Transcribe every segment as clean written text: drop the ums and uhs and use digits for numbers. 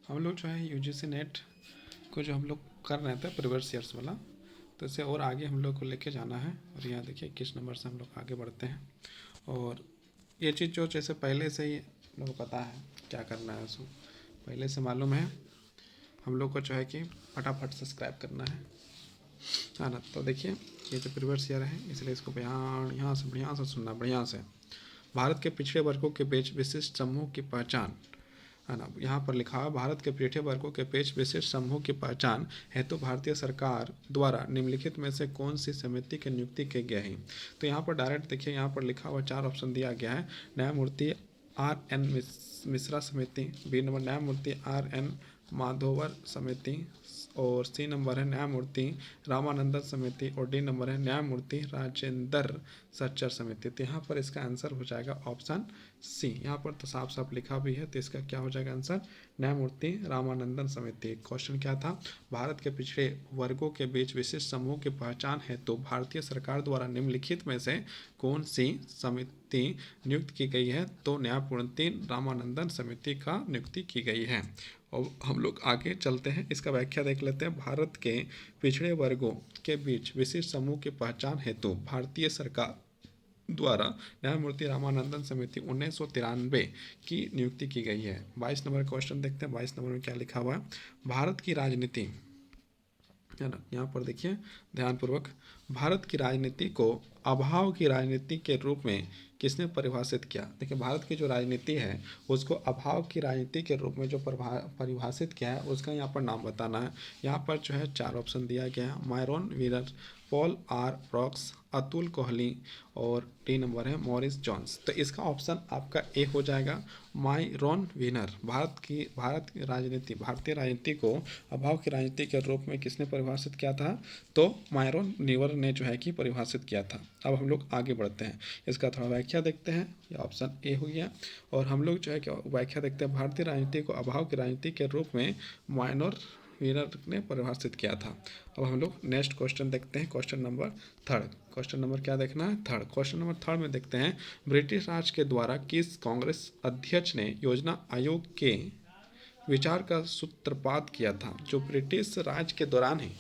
हम लोग जो है यूजीसी नेट को जो हम लोग कर रहे थे प्रीवियस ईयर्स वाला, तो इसे और आगे हम लोग को लेके जाना है। और यहाँ देखिए 21 नंबर से हम लोग आगे बढ़ते हैं। और ये चीज़ जो जैसे पहले से ही हम लोग को पता है क्या करना है, उसको पहले से मालूम है। हम लोग को जो है कि फटाफट सब्सक्राइब करना है ना। तो देखिए ये जो प्रीवियस ईयर है, इसलिए इसको यहाँ से बढ़िया से सुनना, बढ़िया से। भारत के पिछड़े वर्गों के बीच विशिष्ट समूह की पहचान, है ना। यहाँ पर लिखा है भारत के पिछड़े वर्गों के बीच विशिष्ट समूह की पहचान हेतु भारतीय सरकार द्वारा निम्नलिखित में से कौन सी समिति की नियुक्ति की गई है। तो यहाँ पर डायरेक्ट देखिए, यहाँ पर लिखा हुआ 4 ऑप्शन दिया गया है। न्यायमूर्ति RN मिश्रा समिति, बी नंबर न्यायमूर्ति RN माधोवर समिति, और सी नंबर है न्यायमूर्ति रामानंदन समिति, और डी नंबर है न्यायमूर्ति राजेंद्र सच्चर समिति। तो यहाँ पर इसका आंसर हो जाएगा ऑप्शन सी। यहाँ पर तो साफ साफ लिखा भी है, तो इसका क्या हो जाएगा आंसर, न्यायमूर्ति रामानंदन समिति। क्वेश्चन क्या था, भारत के पिछड़े वर्गों के बीच विशिष्ट समूह की पहचान है तो भारतीय सरकार द्वारा निम्नलिखित में से कौन सी समिति नियुक्त की गई है। तो न्यायमूर्ति रामानंदन समिति का नियुक्ति की गई है। और हम लोग आगे चलते हैं, इसका व्याख्या देख लेते हैं। भारत के पिछड़े वर्गों के बीच विशिष्ट समूह की पहचान हेतु भारतीय सरकार द्वारा न्यायमूर्ति रामानंदन समिति 1993 की नियुक्ति की गई है। 22 नंबर क्वेश्चन देखते हैं। 22 नंबर में क्या लिखा हुआ है, भारत की राजनीति, है ना। यहाँ पर देखिए ध्यानपूर्वक, भारत की राजनीति को अभाव की राजनीति के रूप में किसने परिभाषित किया। देखिए भारत की जो राजनीति है उसको अभाव की राजनीति के रूप में जो परिभाषित किया है, उसका यहाँ पर नाम बताना है। यहाँ पर जो है 4 ऑप्शन दिया गया है, Myron Weiner, Paul R Brass, Atul Kohli, और डी नंबर है मॉरिस जॉन्स। तो इसका ऑप्शन आपका ए हो जाएगा, मायरोन वीनर। भारत की राजनीति, भारतीय राजनीति को अभाव की राजनीति के रूप में किसने परिभाषित किया था, तो मायरोन वीनर ने जो है कि परिभाषित किया था। अब हम लोग आगे बढ़ते हैं, इसका थोड़ा व्याख्या देखते हैं। ये ऑप्शन ए हो गया। और हम लोग जो है कि व्याख्या देखते हैं, भारतीय राजनीति को अभाव की राजनीति के रूप में मायरोन वीनर ने परिभाषित किया था। अब हम लोग नेक्स्ट क्वेश्चन देखते हैं, क्वेश्चन नंबर 3। क्वेश्चन नंबर क्या देखना है, 3। क्वेश्चन नंबर 3 में देखते हैं, ब्रिटिश राज के द्वारा किस कांग्रेस अध्यक्ष ने योजना आयोग के विचार का सूत्रपात किया था। जो ब्रिटिश राज के दौरान ही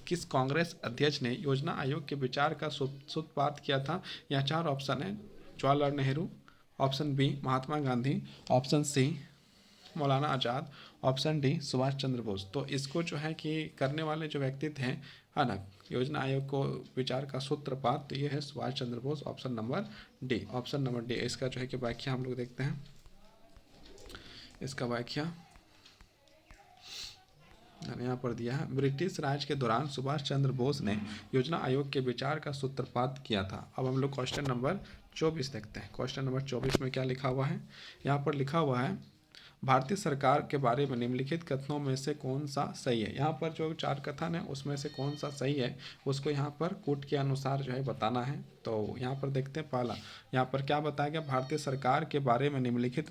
किस कांग्रेस अध्यक्ष ने योजना आयोग के विचार का सूत्रपात किया था। यहाँ 4 ऑप्शन है, Jawaharlal Nehru, option B Mahatma Gandhi, option C मौलाना आज़ाद, ऑप्शन डी सुभाष चंद्र बोस। तो इसको जो है कि करने वाले जो व्यक्ति थे, है ना, योजना आयोग को विचार का सूत्रपात, तो ये है Subhash Chandra Bose. Option number D, option number D. इसका जो है कि व्याख्या हम लोग देखते हैं, इसका व्याख्या यहाँ पर दिया है, ब्रिटिश राज के दौरान सुभाष चंद्र बोस ने योजना आयोग के विचार का सूत्रपात किया था। अब हम लोग क्वेश्चन नंबर 24 देखते हैं। क्वेश्चन नंबर 24 में क्या लिखा हुआ है, यहाँ पर लिखा हुआ है, भारतीय सरकार के बारे में निम्नलिखित कथनों में से कौन सा सही है। यहाँ पर जो 4 कथन है उसमें से कौन सा सही है, उसको यहाँ पर कूट के अनुसार जो है बताना है। तो यहाँ पर देखते हैं, पहला यहाँ पर क्या बताया गया, भारतीय सरकार के बारे में निम्नलिखित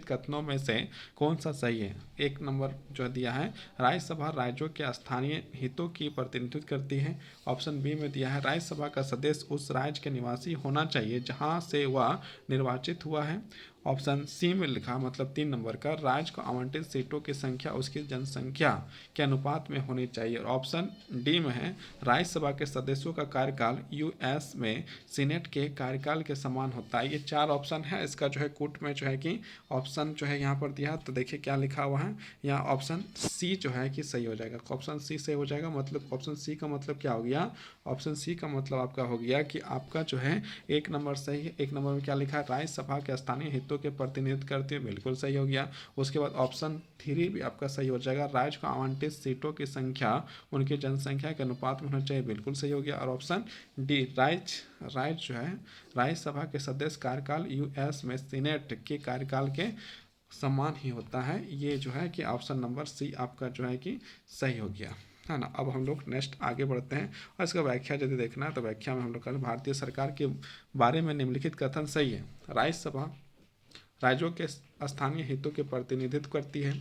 कथनों में से कौन सा सही है। 1 नंबर जो दिया है, राज्यसभा राज्यों के स्थानीय हितों की प्रतिनिधित्व करती है। ऑप्शन बी में दिया है, राज्यसभा का सदस्य उस राज्य के निवासी होना चाहिए जहाँ से वह निर्वाचित हुआ है। ऑप्शन सी में लिखा, मतलब 3 नंबर का, राज्य को आवंटित सीटों की संख्या उसकी जनसंख्या के अनुपात में होनी चाहिए। और ऑप्शन डी में है, राज्यसभा के सदस्यों का कार्यकाल यूएस में सीनेट के कार्यकाल के समान होता है। ये 4 ऑप्शन है। इसका जो है कूट में जो है कि ऑप्शन जो है यहाँ पर दिया, तो देखिए क्या लिखा हुआ है, यहाँ ऑप्शन सी जो है कि सही हो जाएगा। ऑप्शन सी सही हो जाएगा, मतलब ऑप्शन सी का मतलब क्या हो गया, ऑप्शन सी का मतलब आपका हो गया कि आपका जो है 1 नंबर सही है। 1 नंबर में क्या लिखा है, राज्यसभा के स्थानीय हितों के प्रतिनिधित्व करते हुए, बिल्कुल सही हो गया। उसके बाद ऑप्शन 3 भी आपका सही हो जाएगा, राज्य को आवंटित सीटों की संख्या उनकी जनसंख्या के अनुपात में होना चाहिए, बिल्कुल सही हो गया। और ऑप्शन डी, राज्य जो है राज्यसभा के सदस्य कार्यकाल यूएस में सीनेट के कार्यकाल के समान ही होता है, ये जो है कि ऑप्शन नंबर सी आपका जो है कि सही हो गया, है ना। अब हम लोग नेक्स्ट आगे बढ़ते हैं, और इसका व्याख्या यदि देखना है तो व्याख्या में हम लोग कल भारतीय सरकार के बारे में निम्नलिखित कथन सही है। राज्यसभा राज्यों के स्थानीय हितों के प्रतिनिधित्व करती है।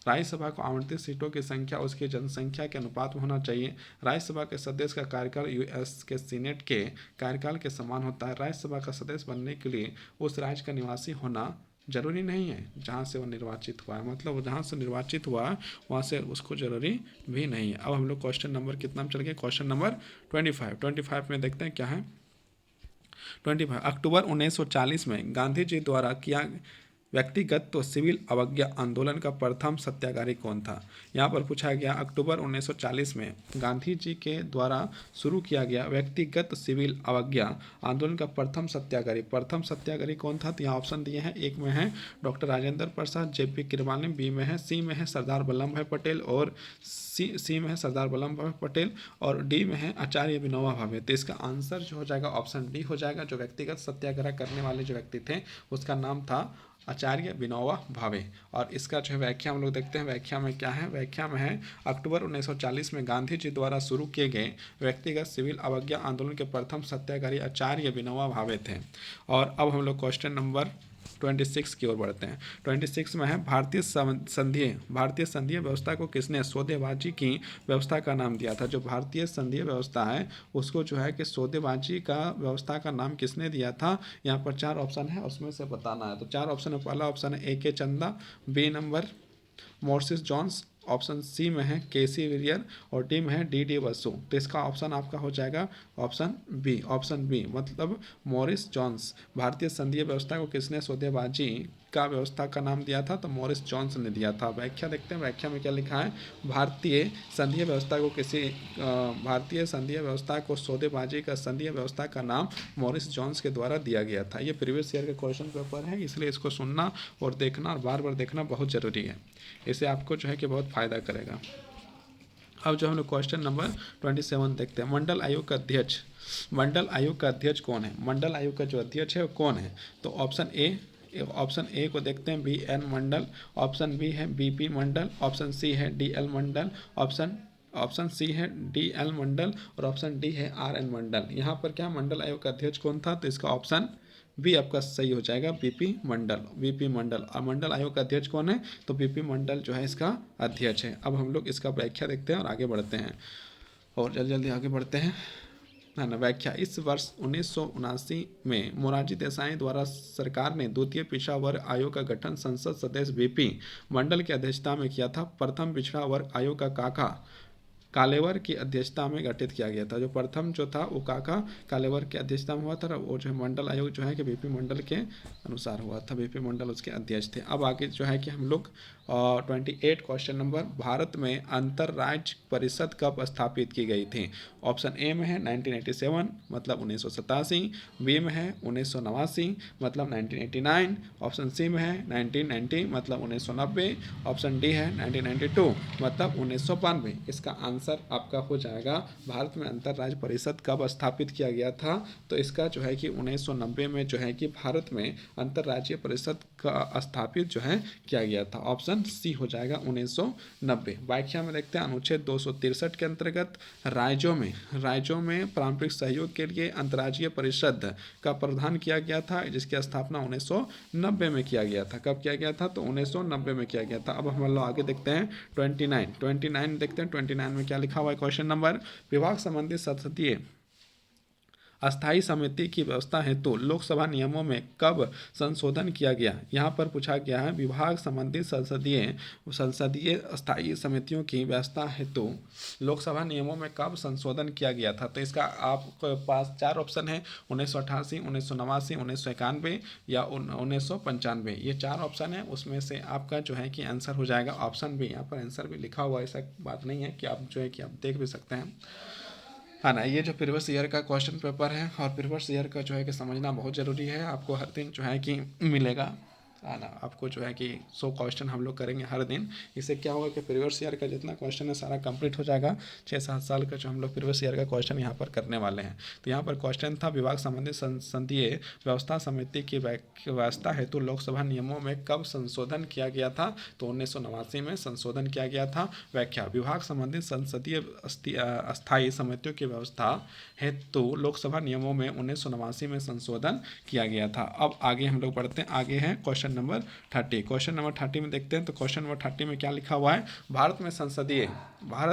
राज्यसभा को आवंटित सीटों की संख्या उसकी जनसंख्या के अनुपात में होना चाहिए। राज्यसभा के सदस्य का कार्यकाल यूएस के सीनेट के कार्यकाल के समान होता है। राज्यसभा का सदस्य बनने के लिए उस राज्य का निवासी होना जरूरी नहीं है जहाँ से वो निर्वाचित हुआ है, मतलब जहाँ से निर्वाचित हुआ वहाँ से उसको जरूरी भी नहीं है। अब हम लोग क्वेश्चन नंबर कितना में चल गए, क्वेश्चन नंबर 25 में देखते हैं क्या है। 25 अक्टूबर 1940 में गांधी जी द्वारा किया व्यक्तिगत तो सिविल अवज्ञा आंदोलन का प्रथम सत्याग्रही कौन था। यहाँ पर पूछा गया अक्टूबर 1940 में गांधी जी के द्वारा शुरू किया गया व्यक्तिगत सिविल अवज्ञा आंदोलन का प्रथम सत्याग्रही कौन था। तो यहाँ ऑप्शन दिए हैं, एक में है doctor Rajendra Prasad, JP Kripalani, B में है, सी में है सरदार वल्लभ भाई पटेल, और सी में है सरदार वल्लभ भाई पटेल, और डी में है आचार्य विनोबा भावे। तो इसका आंसर जो हो जाएगा ऑप्शन डी हो जाएगा। जो व्यक्तिगत सत्याग्रह करने वाले जो व्यक्ति थे उसका नाम था आचार्य विनोबा भावे। और इसका जो है व्याख्या हम लोग देखते हैं, व्याख्या में क्या है। व्याख्या में है अक्टूबर 1940 में गांधी जी द्वारा शुरू किए गए व्यक्तिगत सिविल अवज्ञा आंदोलन के प्रथम सत्याग्रही आचार्य विनोबा भावे थे। और अब हम लोग क्वेश्चन नंबर 26 की ओर बढ़ते हैं। 26 में है भारतीय संघीय व्यवस्था को किसने सौदेबाजी की व्यवस्था का नाम दिया था। जो भारतीय संघीय व्यवस्था है उसको जो है कि सौदेबाजी का व्यवस्था का नाम किसने दिया था। यहाँ पर 4 ऑप्शन है, उसमें से बताना है। तो 4 ऑप्शन है, पहला ऑप्शन है A K Chanda, B number Morris Jones, option C में है केसी विलियर, और डी में है डी बसु। तो इसका ऑप्शन आपका हो जाएगा ऑप्शन बी मतलब मॉरिस जॉन्स। भारतीय संघीय व्यवस्था को किसने सौदेबाजी का व्यवस्था का नाम दिया था। तो मॉरिस जॉन्स ने दिया था। व्याख्या देखते हैं, व्याख्या में क्या लिखा है। भारतीय संघीय व्यवस्था को सौदेबाजी का संघीय व्यवस्था का नाम मॉरिस जॉन्स के द्वारा दिया गया था। ये प्रीवियस ईयर का क्वेश्चन पेपर है, इसलिए इसको सुनना और देखना और बार बार देखना बहुत ज़रूरी है। इससे आपको जो है कि बहुत फ़ायदा करेगा। अब जो हम लोग क्वेश्चन नंबर 27 देखते हैं। मंडल आयोग का अध्यक्ष कौन है। मंडल आयोग का जो अध्यक्ष है वो कौन है। तो ऑप्शन ए को देखते हैं, बी एन मंडल, ऑप्शन बी है बी पी मंडल, ऑप्शन सी है डी एल मंडल, ऑप्शन सी है डी एल मंडल, और ऑप्शन डी है आर एन मंडल। यहाँ पर क्या मंडल आयोग का अध्यक्ष कौन था। तो इसका ऑप्शन बी आपका सही हो जाएगा, बीपी मंडल। और मंडल आयोग का अध्यक्ष कौन है। तो बीपी मंडल जो है इसका अध्यक्ष है। अब हम लोग इसका व्याख्या देखते हैं और आगे बढ़ते हैं, और जल्दी आगे बढ़ते हैं, है ना। व्याख्या, इस वर्ष 1979 में मोरारजी देसाई द्वारा सरकार ने द्वितीय पिछड़ा वर्ग आयोग का गठन संसद सदस्य बीपी मंडल की अध्यक्षता में किया था। प्रथम पिछड़ा वर्ग आयोग का काका कालेवर की अध्यक्षता में गठित किया गया था। जो प्रथम जो था वो काका कालेवर की अध्यक्षता में हुआ था, वो जो है मंडल आयोग जो है कि बीपी मंडल के अनुसार हुआ था। बीपी मंडल उसके अध्यक्ष थे। अब आगे जो है कि हम लोग 28 क्वेश्चन नंबर, भारत में अंतर्राज्य परिषद कब स्थापित की गई थी। ऑप्शन ए में है 1987 मतलब 1987, बी में है 1989 मतलब 1989, ऑप्शन सी में है 1990 मतलब 1990, ऑप्शन डी है 1992 मतलब 1992। इसका आंसर आपका हो जाएगा भारत में अंतर्राज्य परिषद कब स्थापित किया गया था। तो इसका जो है कि 1990 में जो है कि भारत में अंतर्राज्यीय परिषद का स्थापित जो है किया गया था। ऑप्शन सी हो जाएगा 1990। व्याख्या में देखते हैं, अनुच्छेद 263 के अंतर्गत राज्यों में पारंपरिक सहयोग के लिए अंतर्राज्यीय परिषद का प्रावधान किया गया था, जिसकी स्थापना 1990 में किया गया था। कब किया गया था। तो 1990 में किया गया था। अब हम लोग आगे देखते हैं 29 देखते हैं। 29 में क्या लिखा हुआ है क्वेश्चन नंबर, विभाग संबंधी संसदीय अस्थायी समिति की व्यवस्था हेतु लोकसभा नियमों में कब संशोधन किया गया। यहाँ पर पूछा गया है विभाग संबंधी संसदीय अस्थायी समितियों की व्यवस्था हेतु लोकसभा नियमों में कब संशोधन किया गया था। तो इसका आपके पास 4 ऑप्शन है, 1988, 1989, 1991 या 1995। ये 4 ऑप्शन है, उसमें से आपका जो है कि आंसर हो जाएगा ऑप्शन बी। यहाँ पर आंसर भी लिखा हुआ है, ऐसा बात नहीं है कि आप जो है कि आप देख भी सकते हैं, है ना। ये जो प्रीवियस ईयर का क्वेश्चन पेपर है, और प्रीवियस ईयर का जो है कि समझना बहुत ज़रूरी है। आपको हर दिन जो है कि मिलेगा, है ना। आपको जो है कि 100 क्वेश्चन हम लोग करेंगे हर दिन। इससे क्या होगा कि प्रीवियस ईयर का जितना क्वेश्चन है सारा कंप्लीट हो जाएगा। 6-7 साल का जो हम लोग प्रीवियस ईयर का क्वेश्चन यहाँ पर करने वाले हैं। तो यहाँ पर क्वेश्चन था विभाग संबंधी संसदीय व्यवस्था समिति की व्यवस्था हेतु लोकसभा नियमों में कब संशोधन किया गया था। तो 1989 में संशोधन किया गया था। व्याख्या, विभाग संबंधी संसदीय अस्थायी समितियों की व्यवस्था हेतु लोकसभा नियमों में 1989 में संशोधन किया गया था। अब आगे हम लोग बढ़ते हैं, आगे है क्वेश्चन नंबर 30। क्वेश्चन नंबर 30 में देखते हैं, तो क्वेश्चन नंबर 30 में क्या लिखा हुआ है, भारत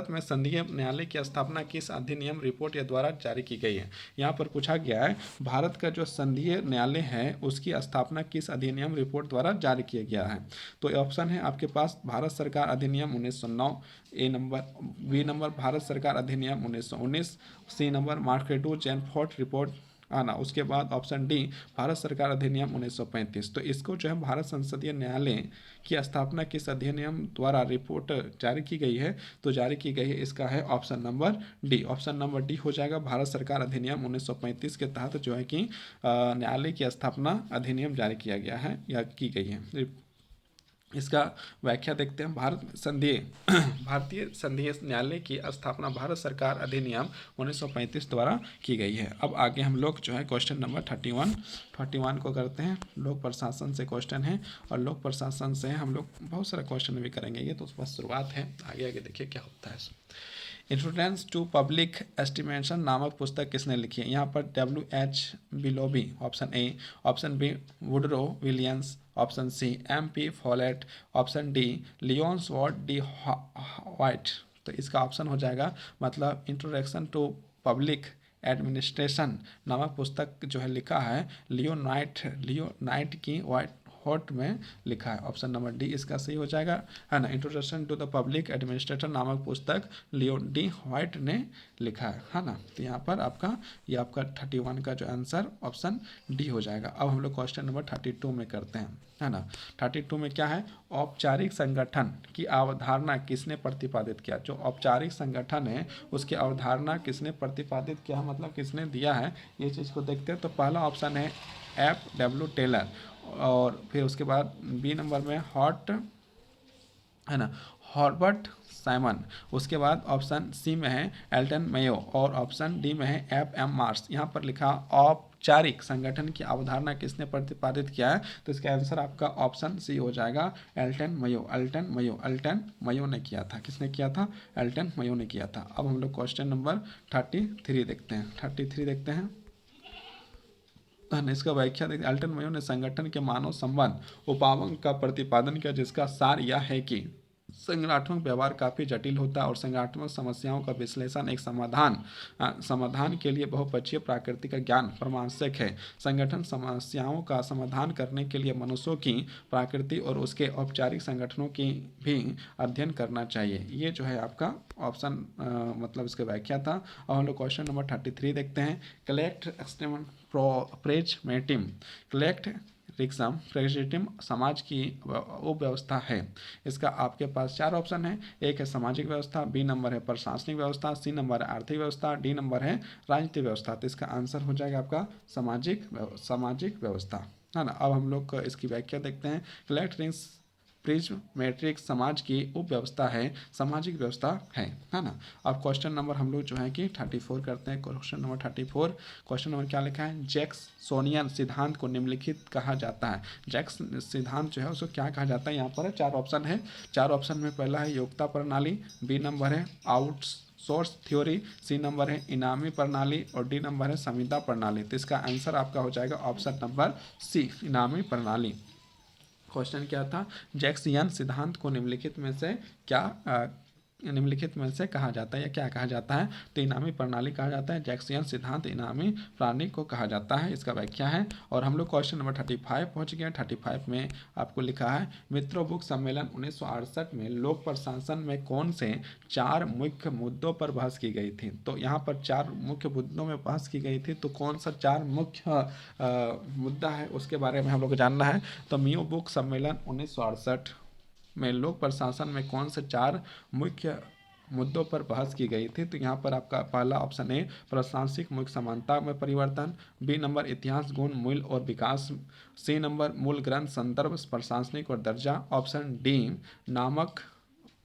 में संघीय न्यायालय की स्थापना किस अधिनियम रिपोर्ट या द्वारा जारी की गई है। यहाँ पर पूछा गया है भारत का जो संघीय न्यायालय है उसकी स्थापना किस अधिनियम रिपोर्ट द्वारा जारी किया गया है। तो ऑप्शन है आपके पास भारत सरकार अधिनियम 1909, ए नंबर, बी नंबर भारत सरकार अधिनियम 1919, सी नंबर मार्केटू जैनफोर्ड रिपोर्ट आना, उसके बाद ऑप्शन डी भारत सरकार अधिनियम 1935। तो इसको जो है भारत संसदीय न्यायालय की स्थापना किस अधिनियम द्वारा रिपोर्ट जारी की गई है, तो जारी की गई है इसका है option number D. Option number D हो जाएगा, भारत सरकार अधिनियम 1935 के तहत जो है कि न्यायालय की स्थापना अधिनियम जारी किया गया है या की गई है। इसका व्याख्या देखते हैं, भारतीय संघीय न्यायालय की स्थापना भारत सरकार अधिनियम 1935 द्वारा की गई है। अब आगे हम लोग जो है क्वेश्चन नंबर 31 को करते हैं। लोक प्रशासन से क्वेश्चन है और लोक प्रशासन से हम लोग बहुत सारा क्वेश्चन भी करेंगे, ये तो बस शुरुआत है, आगे आगे देखिए क्या होता है। इंट्रोडक्शन टू पब्लिक एस्टिमेशन नामक पुस्तक किसने लिखी है। यहाँ पर WH Willoughby option A, option B Woodrow Williams, option C MP Follett, option D Leonard D White. तो इसका ऑप्शन हो जाएगा मतलब इंट्रोडक्शन टू पब्लिक एडमिनिस्ट्रेशन नामक पुस्तक जो है लिखा है लियोनाइट की हॉट में लिखा है। ऑप्शन नंबर डी इसका सही हो जाएगा, है ना। Introduction to the public administrator नामक पुस्तक लियोन डी व्हाइट ने लिखा है ना। तो यहाँ पर ये आपका 31 का जो आंसर ऑप्शन डी हो जाएगा। अब हम लोग क्वेश्चन नंबर 32 में करते हैं, है ना। 32 में क्या है, औपचारिक संगठन की अवधारणा किसने प्रतिपादित किया। जो औपचारिक संगठन है उसकी अवधारणा किसने प्रतिपादित किया, मतलब किसने दिया है, ये चीज़ को देखते हैं। तो पहला ऑप्शन है FW टेलर, और फिर उसके बाद बी नंबर में हॉर्बर्ट साइमन, उसके बाद ऑप्शन सी में है एल्टन मेयो, और ऑप्शन डी में है FM मार्स। यहाँ पर लिखा औपचारिक संगठन की अवधारणा किसने प्रतिपादित किया है, तो इसका आंसर आपका ऑप्शन सी हो जाएगा, एल्टन मयो ने किया था। किसने किया था, एल्टन मयो ने किया था। अब हम लोग क्वेश्चन नंबर 33 देखते हैं। इसका व्याख्या देखिए, एल्टन मयो ने संगठन के मानव संबंध उपागम का प्रतिपादन किया, जिसका सार यह है कि संगठनात्मक व्यवहार काफ़ी जटिल होता है और संगठनात्मक समस्याओं का विश्लेषण एक समाधान के लिए बहुपक्षीय प्रकृति का ज्ञान परमावश्यक है। संगठन समस्याओं का समाधान करने के लिए मनुष्यों की प्रकृति और उसके औपचारिक संगठनों की भी अध्ययन करना चाहिए। ये जो है आपका ऑप्शन मतलब इसका व्याख्या था। अब हम लोग क्वेश्चन नंबर 33 देखते हैं। कलेक्ट प्रेजिटिम समाज की उपव्यवस्था है। इसका आपके पास 4 ऑप्शन है। एक है सामाजिक व्यवस्था, बी नंबर है प्रशासनिक व्यवस्था, सी नंबर है आर्थिक व्यवस्था, डी नंबर है राजनीतिक व्यवस्था। तो इसका आंसर हो जाएगा आपका सामाजिक व्यवस्था, है ना। अब हम लोग इसकी व्याख्या देखते हैं। कलेक्ट प्रिज्मेट्रिक समाज की उपव्यवस्था है, सामाजिक व्यवस्था है ना। अब क्वेश्चन नंबर हम लोग जो है कि 34 करते हैं। क्वेश्चन नंबर 34, क्वेश्चन नंबर क्या लिखा है, जैक्सोनियन सिद्धांत को निम्नलिखित कहा जाता है। जैक्स सिद्धांत जो है उसको क्या कहा जाता है, यहाँ पर 4 ऑप्शन है। 4 ऑप्शन में पहला है योग्यता प्रणाली, बी नंबर है आउटसोर्स थ्योरी, सी नंबर है इनामी प्रणाली, और डी नंबर है संविदा प्रणाली। तो इसका आंसर आपका हो जाएगा ऑप्शन नंबर सी, इनामी प्रणाली। क्वेश्चन क्या था, जैक्सियन सिद्धांत को निम्नलिखित में से कहा जाता है या क्या कहा जाता है, तो इनामी प्रणाली कहा जाता है। जैक्सियन सिद्धांत इनामी प्रणाली को कहा जाता है, इसका व्याख्या है। और हम लोग क्वेश्चन नंबर 35 पहुंच गए। 35 में आपको लिखा है, मित्रों बुक सम्मेलन 1968 में लोक प्रशासन में कौन से 4 मुख्य मुद्दों पर बहस की गई थी। तो यहाँ पर 4 मुख्य मुद्दों में बहस की गई थी, तो कौन सा 4 मुख्य मुद्दा है उसके बारे में हम लोग को जानना है। तो मियो बुक सम्मेलन 1968 में लोक प्रशासन में कौन से 4 मुख्य मुद्दों पर बहस की गई थी। तो यहाँ पर आपका पहला ऑप्शन है प्रशासनिक मुख्य समानता में परिवर्तन, बी नंबर इतिहास गुण मूल्य और विकास, सी नंबर मूल ग्रंथ संदर्भ प्रशासनिक और दर्जा, ऑप्शन डी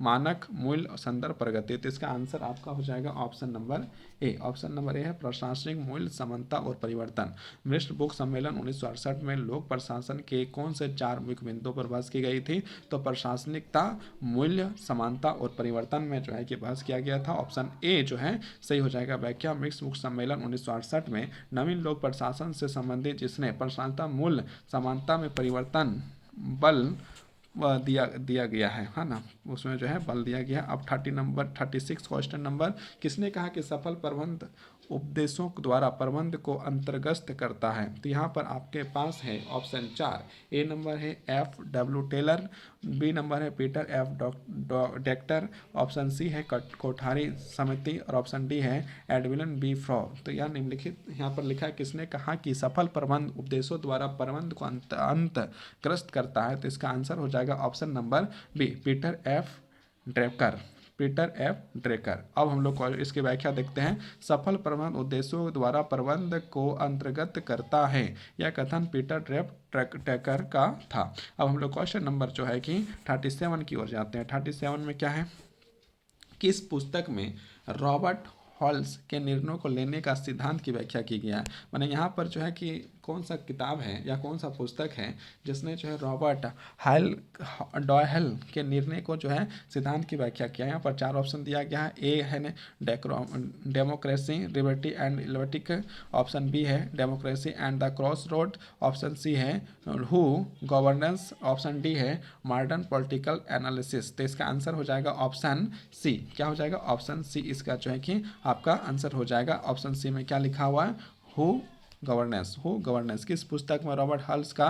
मानक मूल्य संदर्भ प्रगति। तो इसका आंसर आपका हो जाएगा option number A. Option number A है प्रशासनिक मूल्य समानता और परिवर्तन। मिश्र बुक सम्मेलन 1968 में लोक प्रशासन के कौन से 4 मुख्य बिंदुओं पर बहस की गई थी, तो प्रशासनिकता, मूल्य, समानता और परिवर्तन में जो है कि बहस किया गया था। ऑप्शन ए जो है सही हो जाएगा व्याख्या। मिश्र बुक सम्मेलन 1968 में नवीन लोक प्रशासन से संबंधित जिसने प्रशासनता, मूल्य, समानता में परिवर्तन बल दिया गया है ना, उसमें जो है बल दिया गया। अब 36 क्वेश्चन नंबर, किसने कहा कि सफल प्रबंध उपदेशों द्वारा प्रबंध को अंतर्गत करता है? तो यहाँ पर आपके पास है ऑप्शन 4, ए नंबर है F.W. टेलर, बी नंबर है Peter F. Drucker, option C है कोठारी समिति और ऑप्शन डी है एडविन बी फ्रॉ। तो यह निम्नलिखित यहाँ पर लिखा है किसने कहा कि सफल प्रबंध उपदेशों द्वारा प्रबंध को अंतग्रस्त करता है? तो इसका आंसर हो जाएगा option number B, Peter F Drucker, Peter F Drucker. अब हम लोग इसकी व्याख्या देखते हैं। सफल प्रबंध उद्देश्यों द्वारा प्रबंध को अंतर्गत करता है, यह कथन पीटर ड्रेकर का था। अब हम लोग क्वेश्चन नंबर जो है कि 37 की ओर जाते हैं। 37 में क्या है, किस पुस्तक में रॉबर्ट हॉल्स के निर्णयों को लेने का सिद्धांत की व्याख्या की गया है? मैंने यहाँ पर जो है कि कौन सा किताब है या कौन सा पुस्तक है जिसने जो है रॉबर्ट डॉयल के निर्णय को जो है सिद्धांत की व्याख्या किया है? यहाँ पर 4 ऑप्शन दिया गया है। ए है डेमोक्रेसी, लिबर्टी एंड लिबर्टिक, ऑप्शन बी है democracy and the cross road, option C है हु गवर्नेंस, ऑप्शन डी है मॉडर्न पॉलिटिकल एनालिसिस। तो इसका आंसर हो जाएगा ऑप्शन सी। क्या हो जाएगा? ऑप्शन सी इसका जो है कि आपका आंसर हो जाएगा। ऑप्शन सी में क्या लिखा हुआ है? Who governance. किस पुस्तक में रॉबर्ट हॉल्स का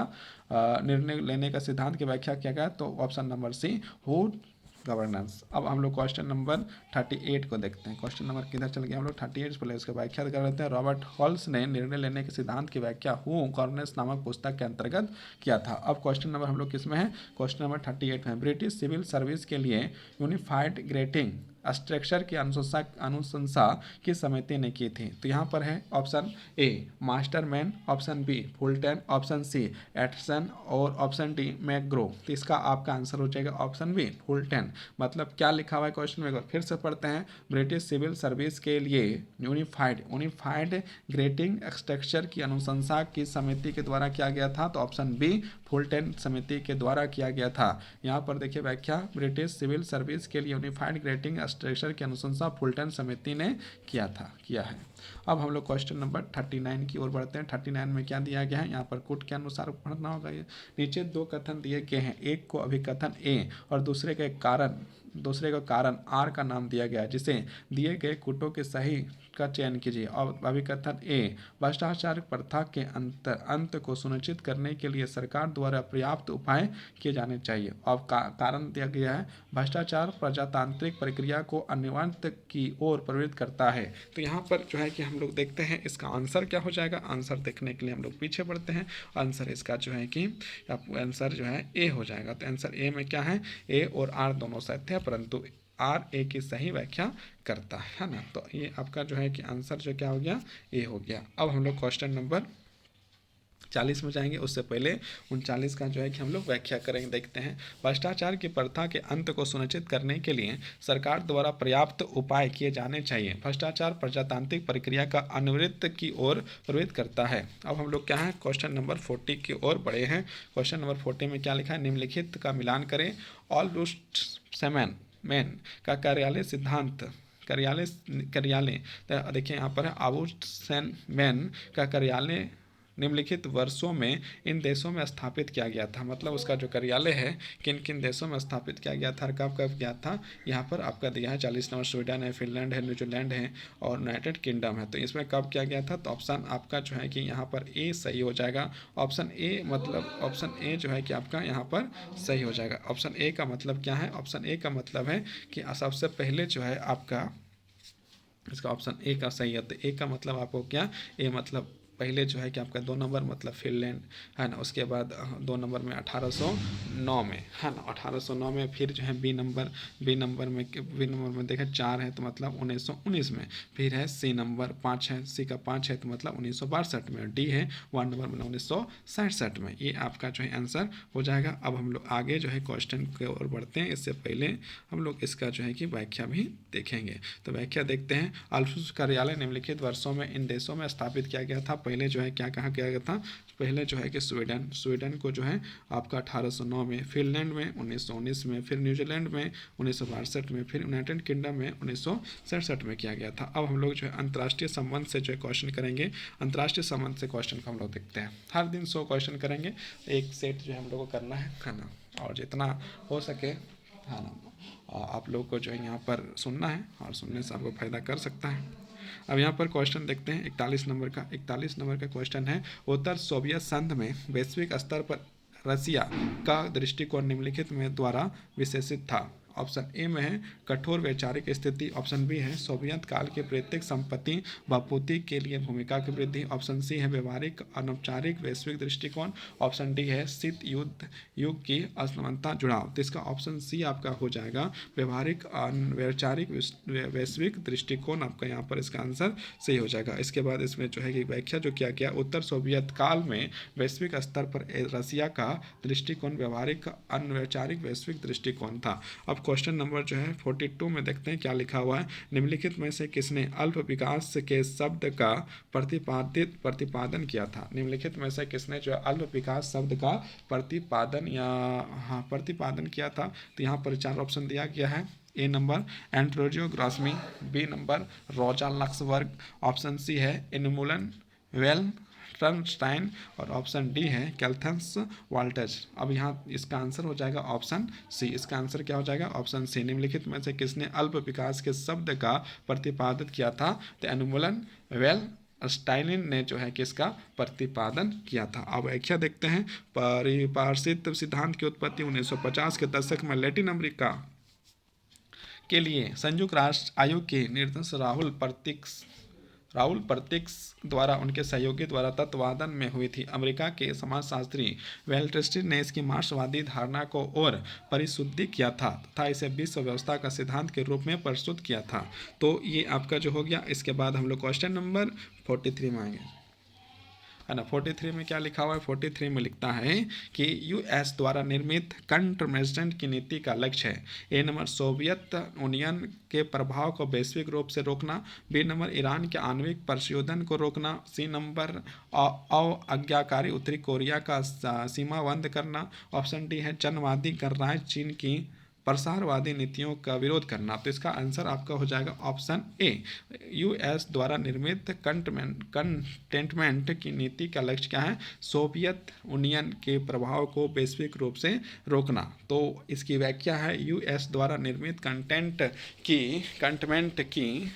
निर्णय लेने का सिद्धांत की व्याख्या किया गया? तो ऑप्शन नंबर सी, हु गवर्नेंस। अब हम लोग क्वेश्चन नंबर 38 को देखते हैं। क्वेश्चन नंबर किधर चल गया हम लोग? 38 पहले उसकी व्याख्या कर लेते हैं। रॉबर्ट हॉल्स ने निर्णय लेने के सिद्धांत की व्याख्या हु गवर्नेंस नामक पुस्तक के अंतर्गत किया था। अब क्वेश्चन नंबर हम लोग किस में है? क्वेश्चन नंबर 38 में। ब्रिटिश सिविल सर्विस के लिए यूनिफाइड ग्रेडिंग स्ट्रक्चर की अनुशंसा किस समिति ने की थी? तो यहाँ पर है option A Masterman, option B Fulton, option C एटसन और ऑप्शन डी मैकग्रो। तो इसका आपका आंसर हो जाएगा ऑप्शन बी फुलटन। मतलब क्या लिखा हुआ है क्वेश्चन में? फिर से पढ़ते हैं। ब्रिटिश सिविल सर्विस के लिए यूनिफाइड ग्रेडिंग स्ट्रक्चर की अनुशंसा किस समिति के द्वारा किया गया था? तो ऑप्शन बी फुलटन समिति के द्वारा किया गया था। यहाँ पर देखिए व्याख्या, ब्रिटिश सिविल सर्विस के लिए यूनिफाइड ग्रेडिंग स्ट्रक्चर की अनुशंसा फुलटन समिति ने किया है। अब हम लोग क्वेश्चन नंबर 39 की ओर बढ़ते हैं। 39 में क्या दिया गया है? यहाँ पर कोड के अनुसार पढ़ना होगा। ये नीचे 2 कथन दिए गए हैं, एक को अभिकथन ए और दूसरे का कारण आर का नाम दिया गया है, जिसे दिए गए कूटों के सही का चयन कीजिए। और अभिकथन ए, भ्रष्टाचार प्रथा के अंत को सुनिश्चित करने के लिए सरकार द्वारा पर्याप्त उपाय किए जाने चाहिए। और कारण दिया गया है, भ्रष्टाचार प्रजातांत्रिक प्रक्रिया को अनिवार्य की ओर प्रवृत्त करता है। तो यहाँ पर जो है कि हम लोग देखते हैं इसका आंसर क्या हो जाएगा। आंसर देखने के लिए हम लोग पीछे बढ़ते हैं। आंसर इसका जो है कि आंसर जो है ए हो जाएगा। तो आंसर ए में क्या है? ए और आर दोनों सत्य है, परंतु आर ए की सही व्याख्या करता है ना। तो ये आपका जो है कि आंसर जो क्या हो गया? ए हो गया। अब हम लोग क्वेश्चन नंबर 40 में जाएंगे। उससे पहले 39 का जो है कि हम लोग व्याख्या करेंगे, देखते हैं। भ्रष्टाचार की प्रथा के अंत को सुनिश्चित करने के लिए सरकार द्वारा पर्याप्त उपाय किए जाने चाहिए। भ्रष्टाचार प्रजातांत्रिक प्रक्रिया का अनिवृत्त की ओर प्रवृत्त करता है। अब हम लोग क्या है? क्वेश्चन नंबर 40 की ओर बढ़े हैं। क्वेश्चन नंबर 40 में क्या लिखा है? निम्नलिखित का मिलान करें। ऑम्बुड्समैन का कार्यालय देखिए यहाँ पर है ऑम्बुड्समैन का कार्यालय निम्नलिखित वर्षों में इन देशों में स्थापित किया गया था। मतलब उसका जो कार्यालय है किन किन देशों में स्थापित किया गया था और कब कब किया था? यहाँ पर आपका दिया है 40 नंबर। स्वीडन है, फिनलैंड है, न्यूजीलैंड है और यूनाइटेड किंगडम है। तो इसमें कब किया गया था? तो ऑप्शन आपका जो है कि यहाँ पर ए सही हो जाएगा। ऑप्शन ए जो है कि आपका यहाँ पर सही हो जाएगा। ऑप्शन ए का मतलब क्या है? ऑप्शन ए का मतलब है कि सबसे पहले जो है आपका इसका ऑप्शन ए का सही है। तो ए का मतलब आपको क्या? ए मतलब पहले जो है कि आपका 2 नंबर मतलब फिनलैंड है ना। उसके बाद 2 नंबर में 1809 में है ना, 1809 में। फिर जो है बी नंबर में देखा 4 है तो मतलब 1919 में। फिर है सी नंबर 5 है, सी का 5 है तो मतलब 1962 में। डी है 1 नंबर में 1967 में। ये आपका जो है आंसर हो जाएगा। अब हम लोग आगे जो है क्वेश्चन की ओर बढ़ते हैं। इससे पहले हम लोग इसका जो है कि व्याख्या भी देखेंगे। तो व्याख्या देखते हैं। ऑम्बुड्समैन कार्यालय निम्नलिखित वर्षों में इन देशों में स्थापित किया गया था। पहले जो है क्या कहा गया था, पहले जो है कि स्वीडन को जो है आपका 1809 में, फिनलैंड में 1919 में, फिर न्यूजीलैंड में 1962 में, फिर यूनाइटेड किंगडम में 1967 में किया गया था। अब हम लोग जो है अंतर्राष्ट्रीय संबंध से जो है क्वेश्चन करेंगे। अंतर्राष्ट्रीय संबंध से क्वेश्चन को हम लोग देखते हैं। हर दिन 100 क्वेश्चन करेंगे, एक सेट जो है हम लोग को करना है ना, और जितना हो सके है ना आप लोग को जो है यहाँ पर सुनना है, और सुनने से आपको फायदा कर सकता है। अब यहाँ पर क्वेश्चन देखते हैं 41 नंबर का। 41 नंबर का क्वेश्चन है, उत्तर सोवियत संघ में वैश्विक स्तर पर रसिया का दृष्टिकोण निम्नलिखित में द्वारा विशेषित था। ऑप्शन ए में है कठोर वैचारिक स्थिति, ऑप्शन बी है सोवियत काल के प्रत्येक संपत्ति आपूर्ति के लिए भूमिका की वृद्धि, ऑप्शन सी है व्यवहारिक अनौपचारिक वैश्विक दृष्टिकोण, ऑप्शन डी है शीत युद्ध युग की असमानता जुड़ाव। तो इसका ऑप्शन सी आपका हो जाएगा व्यवहारिक वैचारिक वैश्विक दृष्टिकोण, आपका यहाँ पर इसका आंसर सही हो जाएगा। इसके बाद इसमें जो है कि व्याख्या जो किया गया, उत्तर सोवियत काल में वैश्विक स्तर पर रसिया का दृष्टिकोण व्यवहारिक अनवैचारिक वैश्विक दृष्टिकोण था। अब क्वेश्चन नंबर जो है 42 में देखते हैं क्या लिखा हुआ है। निम्नलिखित में से किसने अल्प विकास के शब्द का प्रतिपादन किया था। निम्नलिखित में से किसने जो है अल्प विकास शब्द का प्रतिपादन किया था। तो यहाँ पर 4 ऑप्शन दिया गया है। ए नंबर एंड्रोजियो ग्रासमी, बी नंबर रोजा लक्सबर्ग, ऑप्शन सी है इनमुलन वेल टर्नस्टाइन, और ऑप्शन डी है कैल्थन्स वाल्टज। अब यहाँ इसका आंसर हो जाएगा ऑप्शन सी। इसका आंसर क्या हो जाएगा, ऑप्शन सी। निम्नलिखित में से किसने अल्प विकास के शब्द का प्रतिपादित किया था। तो एनुमुलन वेल स्टाइलिन ने जो है किसका प्रतिपादन किया था। अब व्याख्या देखते हैं। पारसित सिद्धांत की उत्पत्ति 1950 के दशक में लैटिन अमेरिका के लिए संयुक्त राष्ट्र आयोग के निर्देश राहुल प्रतीक्ष द्वारा उनके सहयोगी द्वारा तत्वावधान में हुई थी। अमेरिका के समाजशास्त्री वेल्ट्रेस्टी ने इसकी मार्क्सवादी धारणा को और परिशुद्धि किया था तथा इसे विश्व व्यवस्था का सिद्धांत के रूप में प्रस्तुत किया था। तो ये आपका जो हो गया। इसके बाद हम लोग क्वेश्चन नंबर 43 में आएंगे, है ना। 43 में क्या लिखा हुआ है, 43 में लिखता है कि यूएस द्वारा निर्मित काउंटरमेजरेंट की नीति का लक्ष्य है। ए नंबर सोवियत यूनियन के प्रभाव को वैश्विक रूप से रोकना, बी नंबर ईरान के आणविक प्रशोधन को रोकना, सी नंबर आज्ञाकारी उत्तरी कोरिया का सीमा बंद करना, ऑप्शन डी है जनवादी गणराज्य चीन की प्रसारवादी नीतियों का विरोध करना। तो इसका आंसर आपका हो जाएगा ऑप्शन ए। यूएस द्वारा निर्मित कंटेनमेंट की नीति का लक्ष्य क्या है, सोवियत यूनियन के प्रभाव को वैश्विक रूप से रोकना। तो इसकी व्याख्या है यूएस द्वारा निर्मित कंटेनमेंट की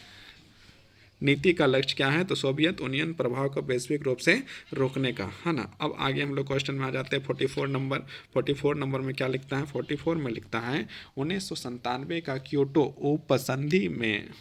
नीति का लक्ष्य क्या है, तो सोवियत यूनियन प्रभाव को वैश्विक रूप से रोकने का, है ना। अब आगे हम लोग क्वेश्चन में आ जाते हैं 44 नंबर। 44 नंबर में क्या लिखता है, 44 में लिखता है 1997 का क्योटो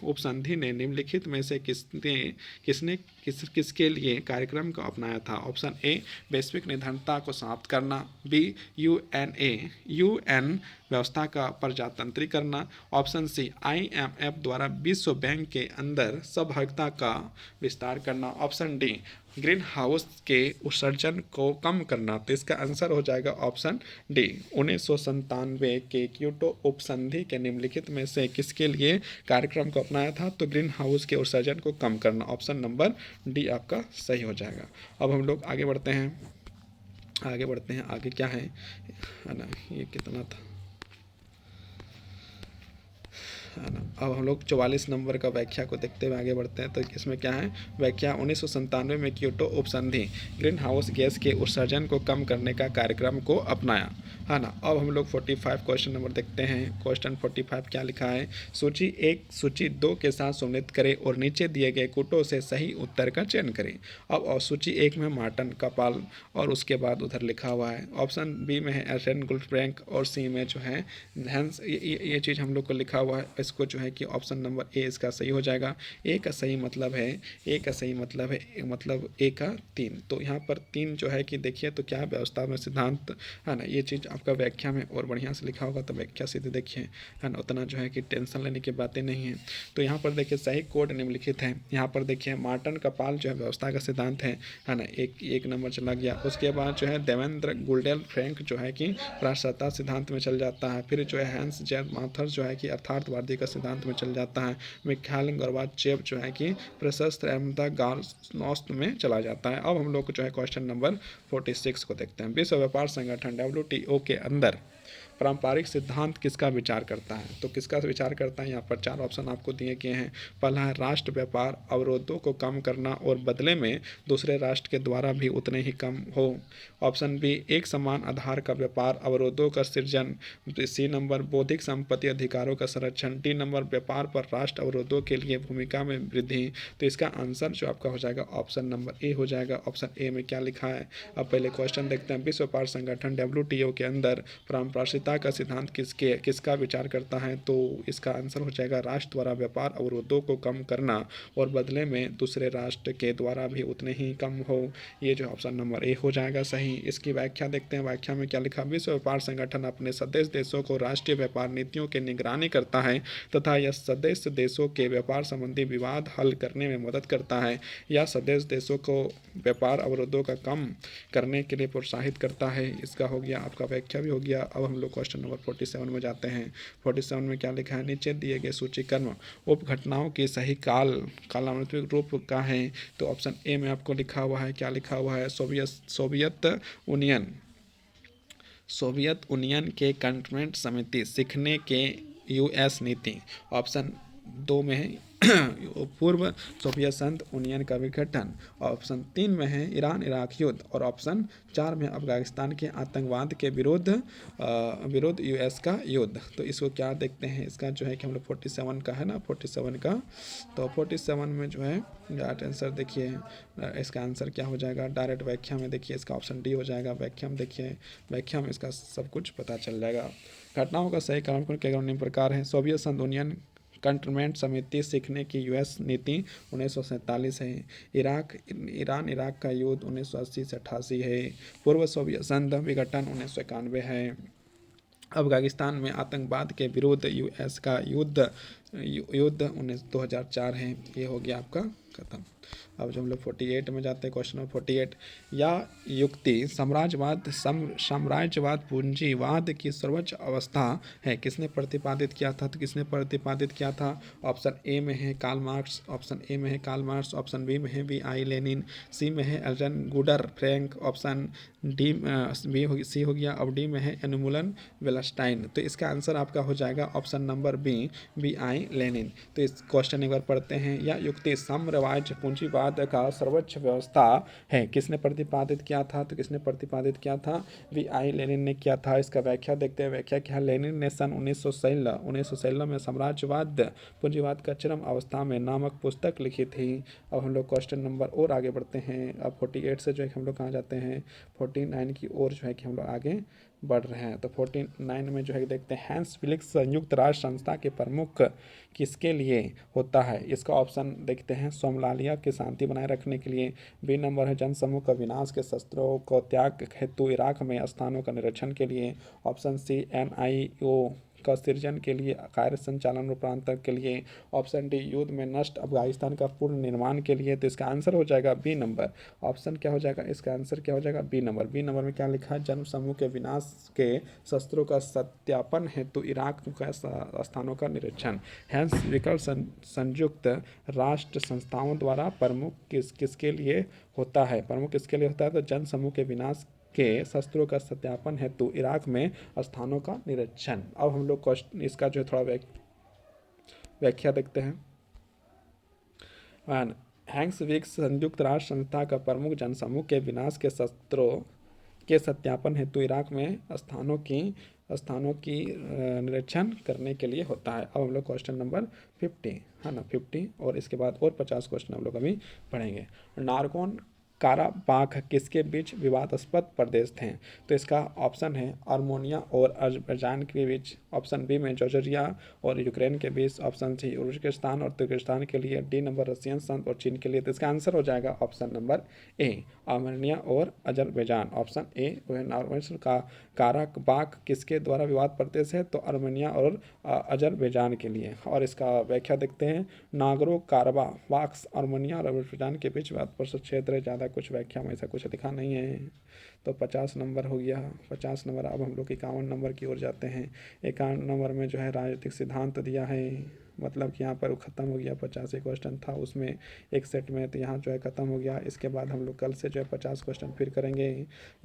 उपसंधि ने निम्नलिखित में से किसके लिए कार्यक्रम को अपनाया था। ऑप्शन ए वैश्विक निर्धनता को समाप्त करना, बी यूएन व्यवस्था का प्रजातंत्रीकरण, ऑप्शन सी IMF द्वारा विश्व बैंक के अंदर सहभागिता का विस्तार करना, ऑप्शन डी ग्रीन हाउस के उत्सर्जन को कम करना। तो इसका आंसर हो जाएगा ऑप्शन डी। 1997 के क्योटो उपसंधि के निम्नलिखित में से किसके लिए कार्यक्रम को अपनाया था, तो ग्रीन हाउस के उत्सर्जन को कम करना। ऑप्शन नंबर डी आपका सही हो जाएगा। अब हम लोग आगे बढ़ते हैं। आगे क्या है ना, ये कितना था, है ना। अब हम लोग 44 नंबर का व्याख्या को देखते हुए आगे बढ़ते हैं। तो इसमें क्या है व्याख्या, 1997 में क्योटो उपसंधि ग्रीन हाउस गैस के उत्सर्जन को कम करने का कार्यक्रम को अपनाया, है ना। अब हम लोग 45 क्वेश्चन नंबर देखते हैं। क्वेश्चन 45 क्या लिखा है, सूची 1 सूची 2 के साथ सम्मिलित करें और नीचे दिए गए कूटों से सही उत्तर का चयन करें। अब और सूची 1 में मार्टन कपाल और उसके बाद उधर लिखा हुआ है। ऑप्शन बी में है एर्टेन गुल्फ्रैंक और सी में जो है हैंस। ये चीज़ हम लोग को लिखा हुआ है। इसको जो है कि ऑप्शन नंबर ए इसका सही हो जाएगा। ए का सही मतलब है मतलब ए का 3। तो यहाँ पर 3 जो है कि देखिए तो क्या व्यवस्था में सिद्धांत, है ना। ये चीज़ आपका व्याख्या में और बढ़िया से लिखा होगा, तो व्याख्या सीधे देखिए, है ना। उतना जो है कि टेंशन लेने की बातें नहीं है। तो यहाँ पर देखिए सही कोड निम्नलिखित है। यहाँ पर देखिए मार्टन कपाल जो है व्यवस्था का सिद्धांत है ना। एक नंबर चला गया। उसके बाद जो है देवेंद्र गुल्डेल-फ्रैंक जो है कि राष्ट्रसत्ता सिद्धांत में चल जाता है। फिर जो है हैंस जेर माथर जो है कि अर्थार्थवादी का सिद्धांत में चल जाता है। मिखाइल गोर्बाचेव जो है कि प्रशस्त अहमदा गार्नोस्त में चला जाता है। अब हम लोग जो है क्वेश्चन नंबर 46 को देखते हैं। विश्व व्यापार संगठन WTO के अंदर पारंपरिक सिद्धांत किसका विचार करता है? तो किसका विचार करता है, यहाँ पर 4 ऑप्शन आपको दिए गए हैं। पहला है राष्ट्र व्यापार अवरोधों को कम करना और बदले में दूसरे राष्ट्र के द्वारा भी उतने ही कम हो। ऑप्शन बी एक समान आधार का व्यापार अवरोधों का सृजन। सी नंबर बौद्धिक संपत्ति अधिकारों का संरक्षण। डी नंबर व्यापार पर राष्ट्र अवरोधों के लिए भूमिका में वृद्धि। तो इसका आंसर जो आपका हो जाएगा ऑप्शन नंबर ए हो जाएगा। ऑप्शन ए में क्या लिखा है, अब पहले क्वेश्चन देखते हैं। विश्व व्यापार संगठन WTO के अंदर पारंपरिकता का सिद्धांत किसका विचार करता है? तो इसका आंसर हो जाएगा राष्ट्र द्वारा व्यापार अवरोधों को कम करना और बदले में दूसरे राष्ट्र के द्वारा भी उतने ही कम हो। ये जो ऑप्शन नंबर ए हो जाएगा सही। इसकी व्याख्या देखते हैं, व्याख्या में क्या लिखा। विश्व व्यापार संगठन अपने सदस्य देशों को राष्ट्रीय व्यापार नीतियों की निगरानी करता है तथा यह सदस्य देशों के व्यापार संबंधी विवाद हल करने में मदद करता है या सदस्य देशों को व्यापार अवरोधों का कम करने के लिए प्रोत्साहित करता है। इसका हो गया, आपका व्याख्या भी हो गया। अब हम लोग क्वेश्चन नंबर 47 में जाते हैं। 47 में क्या लिखा है, नीचे दिए गए सूचीक्रम उप घटनाओं के सही कालानुक्रमिक रूप का है। तो ऑप्शन ए में आपको लिखा हुआ है, क्या लिखा हुआ है, सोवियत यूनियन के कंटोनमेंट समिति, सीखने के US नीति। ऑप्शन 2 में है पूर्व सोवियत संघ यूनियन का विघटन। ऑप्शन 3 में है ईरान इराक युद्ध और ऑप्शन 4 में अफगानिस्तान के आतंकवाद के विरुद्ध US का युद्ध। तो इसको क्या देखते हैं, इसका जो है कि हम लोग 47 का है ना, 47 का, तो 47 में जो है डायरेक्ट आंसर देखिए, इसका आंसर क्या हो जाएगा, डायरेक्ट व्याख्या में देखिए इसका ऑप्शन डी हो जाएगा। व्याख्या में देखिए, व्याख्या में इसका सब कुछ पता चल जाएगा। घटनाओं का सही क्रम के निम्न प्रकार है। सोवियत संघ यूनियन कंटोनमेंट समिति, सीखने की US नीति 1947 है। ईरान इराक का युद्ध 1980 से 88 है। पूर्व सोवियत संघ विघटन 1991 है। अफगानिस्तान में आतंकवाद के विरुद्ध US का युद्ध 2004 है। ये हो गया आपका खत्म। अब जो हम लोग 48 में जाते हैं, क्वेश्चन नंबर 48, या युक्ति साम्राज्यवाद पूंजीवाद की सर्वोच्च अवस्था है, किसने प्रतिपादित किया था? तो किसने प्रतिपादित किया था? ऑप्शन ए में है कार्ल मार्क्स, ऑप्शन बी में है VI लेनिन, सी में है एल्जन गुडर फ्रैंक, ऑप्शन सी हो गया। अब डी में है एनुमुलन वेलस्टाइन। तो इसका आंसर आपका हो जाएगा option number B VI Lenin. तो इस क्वेश्चन एक बार पढ़ते हैं। या युक्ति साम्राज्य पूंजीवाद का सर्वोच्च व्यवस्था है, किसने प्रतिपादित किया था? तो किसने प्रतिपादित किया था? VI लेनिन ने किया था। इसका व्याख्या देखते हैं, व्याख्या क्या है। लेनिन ने सन 1916 में साम्राज्यवाद पूंजीवाद का चरम अवस्था में नामक पुस्तक लिखी थी। अब हम लोग क्वेश्चन नंबर और आगे बढ़ते हैं। अब 48 से जो है हम लोग कहाँ जाते हैं, 49 की ओर जो है कि हम लोग आगे बढ़ रहे हैं। तो 49 में जो है देखते हैं, हैंस फिलिक्स संयुक्त राष्ट्र संस्था के प्रमुख किसके लिए होता है? इसका ऑप्शन देखते हैं, सोमालिया की शांति बनाए रखने के लिए। बी नंबर है जनसमूह का विनाश के शस्त्रों को त्याग हेतु इराक में स्थानों का निरीक्षण के लिए। ऑप्शन सी NIO का सृजन के लिए, कार्य संचालन रूपांतर के लिए। ऑप्शन डी युद्ध में नष्ट अफगानिस्तान का पूर्ण निर्माण के लिए। तो इसका आंसर हो जाएगा बी नंबर। ऑप्शन क्या हो जाएगा, इसका आंसर क्या हो जाएगा, बी नंबर। बी नंबर में क्या लिखा है, जन्म समूह के विनाश के शस्त्रों का सत्यापन हेतु इराक का स्थानों का निरीक्षण। हैंस विकल संयुक्त राष्ट्र संस्थाओं द्वारा प्रमुख किसके लिए होता है? प्रमुख किसके लिए होता है? तो जन समूह के विनाश के शस्त्रों का सत्यापन हेतु इराक में स्थानों का निरीक्षण। अब हम लोग क्वेश्चन इसका जो है थोड़ा व्याख्या देखते हैं। हैंस विक्स संयुक्त राष्ट्र संस्था का प्रमुख जनसमूह के विनाश के शस्त्रों के सत्यापन हेतु इराक में स्थानों की निरीक्षण करने के लिए होता है। अब हम लोग क्वेश्चन नंबर 50 है ना, 50 और इसके बाद और 50 क्वेश्चन हम लोग अभी पढ़ेंगे। नारगोन काराबाख किसके बीच विवादास्पद प्रदेश थे? तो इसका ऑप्शन है आर्मेनिया और अजरबैजान के बीच। ऑप्शन बी में जॉर्जिया और यूक्रेन के बीच। ऑप्शन सी उज्बेकिस्तान और तुर्किस्तान के लिए। डी नंबर रशियन संघ और चीन के लिए। तो इसका आंसर हो जाएगा ऑप्शन नंबर ए आर्मेनिया और अजरबैजान। ऑप्शन ए नारगोन का काराबाख किसके द्वारा विवाद प्रदेश है? तो आर्मेनिया और अजरबैजान के लिए। और इसका व्याख्या देखते हैं, नागरो काराबाख आर्मेनिया और अजरबैजान के बीच विवाद प्रदेश क्षेत्र है, ज़्यादा कुछ व्याख्या में ऐसा कुछ लिखा नहीं है। तो 50 नंबर हो गया। 50 नंबर। अब हम लोग 51 नंबर की ओर जाते हैं। 51 नंबर में जो है राजनीतिक सिद्धांत दिया है, मतलब कि यहाँ पर ख़त्म हो गया। 50 एक क्वेश्चन था उसमें एक सेट में, तो यहाँ जो है ख़त्म हो गया। इसके बाद हम लोग कल से जो है 50 क्वेश्चन फिर करेंगे।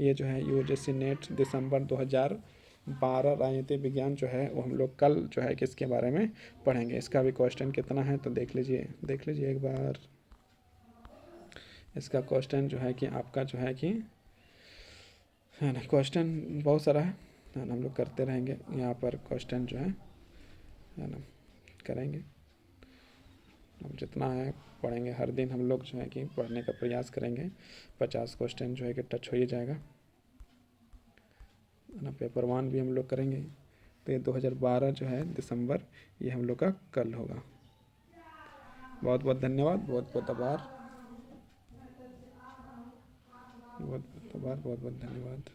ये जो है यूजीसी नेट दिसंबर 2012 राजनीति विज्ञान जो है वो हम लोग कल जो है किसके बारे में पढ़ेंगे। इसका भी क्वेश्चन कितना है तो देख लीजिए, देख लीजिए एक बार। इसका क्वेश्चन जो है कि आपका जो है कि है ना, क्वेश्चन बहुत सारा है ना, हम लोग करते रहेंगे। यहाँ पर क्वेश्चन जो है ना करेंगे, अब जितना है पढ़ेंगे। हर दिन हम लोग जो है कि पढ़ने का प्रयास करेंगे। 50 क्वेश्चन जो है कि टच हो ही जाएगा, है ना। पेपर 1 भी हम लोग करेंगे। तो ये 2012 जो है दिसंबर, ये हम लोग का कल होगा। बहुत बहुत धन्यवाद, बहुत बहुत आभार, बहुत बहुत आभार, बहुत बहुत धन्यवाद।